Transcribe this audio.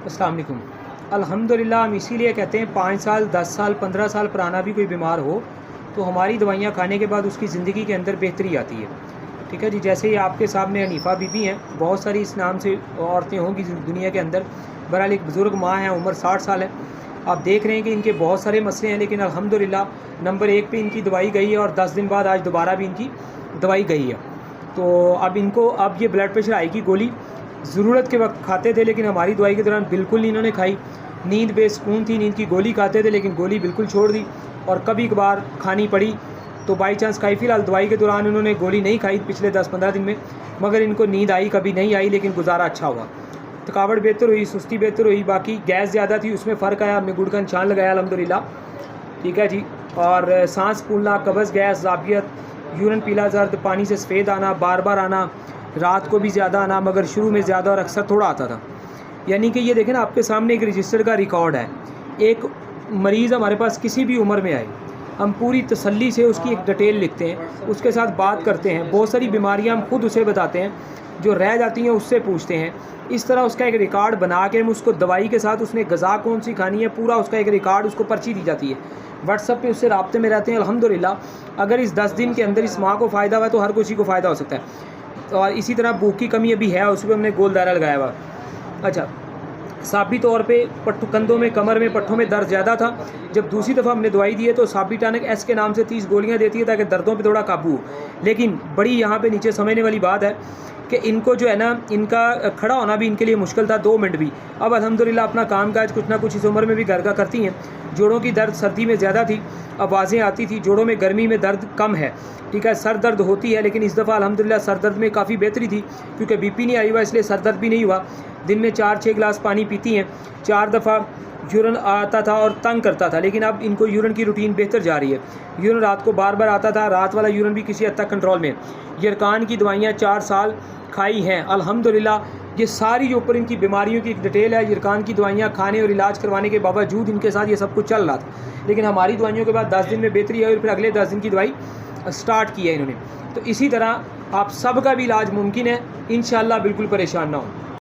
अस्सलाम वालेकुम। अल्हम्दुलिल्लाह हम इसीलिए कहते हैं 5 साल 10 साल 15 साल पुराना भी कोई बीमार हो तो हमारी दवाइयाँ खाने के बाद उसकी ज़िंदगी के अंदर बेहतरी आती है। ठीक है जी, जैसे ही आपके सामने हनीफ़ा बीबी हैं, बहुत सारी इस नाम से औरतें होंगी दुनिया के अंदर। बहरहाल एक बुज़ुर्ग माँ हैं, उम्र 60 साल है। आप देख रहे हैं कि इनके बहुत सारे मसले हैं, लेकिन अल्हम्दुलिल्लाह नंबर 1 पे इनकी दवाई गई है और 10 दिन बाद आज दोबारा भी इनकी दवाई गई है। तो अब ये ब्लड प्रेशर हाई की गोली ज़रूरत के वक्त खाते थे, लेकिन हमारी दवाई के दौरान बिल्कुल नहीं इन्होंने खाई। नींद बेसुकून थी, नींद की गोली खाते थे लेकिन गोली बिल्कुल छोड़ दी, और कभी कभार खानी पड़ी तो बाई चांस खाई। फ़िलहाल दवाई के दौरान उन्होंने गोली नहीं खाई पिछले 10-15 दिन में, मगर इनको नींद आई कभी नहीं आई, लेकिन गुजारा अच्छा हुआ। थकावट बेहतर हुई, सुस्ती बेहतर हुई, बाकी गैस ज़्यादा थी उसमें फ़र्क आया। हमने गुड़ का निशान लगाया अल्हम्दुलिल्लाह, ठीक है जी। और सांस फूलना, कब्ज़, गैस, ज़ाबियत, यूरिन पीला दर्द, पानी से सफ़ेद आना, बार बार आना, रात को भी ज़्यादा आना, मगर शुरू में ज़्यादा और अक्सर थोड़ा आता था। यानी कि ये देखें ना, आपके सामने एक रजिस्टर का रिकॉर्ड है। एक मरीज़ हमारे पास किसी भी उम्र में आए, हम पूरी तसल्ली से उसकी एक डिटेल लिखते हैं, उसके साथ बात करते हैं। बहुत सारी बीमारियां हम खुद उसे बताते हैं, जो रह जाती हैं उससे पूछते हैं। इस तरह उसका एक रिकॉर्ड बना के हम उसको दवाई के साथ, उसने गज़ा कौन सी खानी है, पूरा उसका एक रिकॉर्ड, उसको पर्ची दी जाती है। व्हाट्सएप पे उससे राब्ते में रहते हैं। अल्हम्दुलिल्लाह अगर इस 10 दिन के अंदर इस माँ को फ़ायदा हुआ तो हर किसी को फ़ायदा हो सकता है। और इसी तरह भूख की कमी अभी है, उस पर हमने गोल दायरा लगाया हुआ। अच्छा, साबी तौर पे कंधों में, कमर में, पट्ठों में दर्द ज़्यादा था। जब दूसरी दफ़ा हमने दवाई दी है तो साबी टॉनिक एस के नाम से 30 गोलियां देती है ताकि दर्दों पे थोड़ा काबू हो। लेकिन बड़ी यहाँ पे नीचे समझने वाली बात है कि इनको जो है ना, इनका खड़ा होना भी इनके लिए मुश्किल था, 2 मिनट भी। अब अल्हम्दुलिल्लाह अपना काम काज कुछ ना कुछ इस उम्र में भी घर का करती हैं। जोड़ों की दर्द सर्दी में ज़्यादा थी, आवाज़ें आती थी। जोड़ों में गर्मी में दर्द कम है, ठीक है। सर दर्द होती है, लेकिन इस दफ़ा अल्हम्दुलिल्लाह सर दर्द में काफ़ी बेहतरी थी, क्योंकि बीपी नहीं आई हुआ, इसलिए सर दर्द भी नहीं हुआ। दिन में 4-6 गिलास पानी पीती हैं। 4 दफ़ा यूरिन आता था और तंग करता था, लेकिन अब इनको यूरिन की रूटीन बेहतर जा रही है। यूरिन रात को बार बार आता था, रात वाला यूरिन भी किसी हद तक कंट्रोल में। यरकान की दवाइयाँ 4 साल खाई हैं अल्हम्दुलिल्लाह। ये सारी जो ऊपर इनकी बीमारियों की एक डिटेल है। यरकान की दवाइयाँ खाने और इलाज करवाने के बावजूद इनके साथ ये सब कुछ चल रहा था, लेकिन हमारी दवाइयों के बाद 10 दिन में बेहतरी है और फिर अगले 10 दिन की दवाई स्टार्ट की है इन्होंने। तो इसी तरह आप सब का भी इलाज मुमकिन है, इंशाअल्लाह। बिल्कुल परेशान ना हो।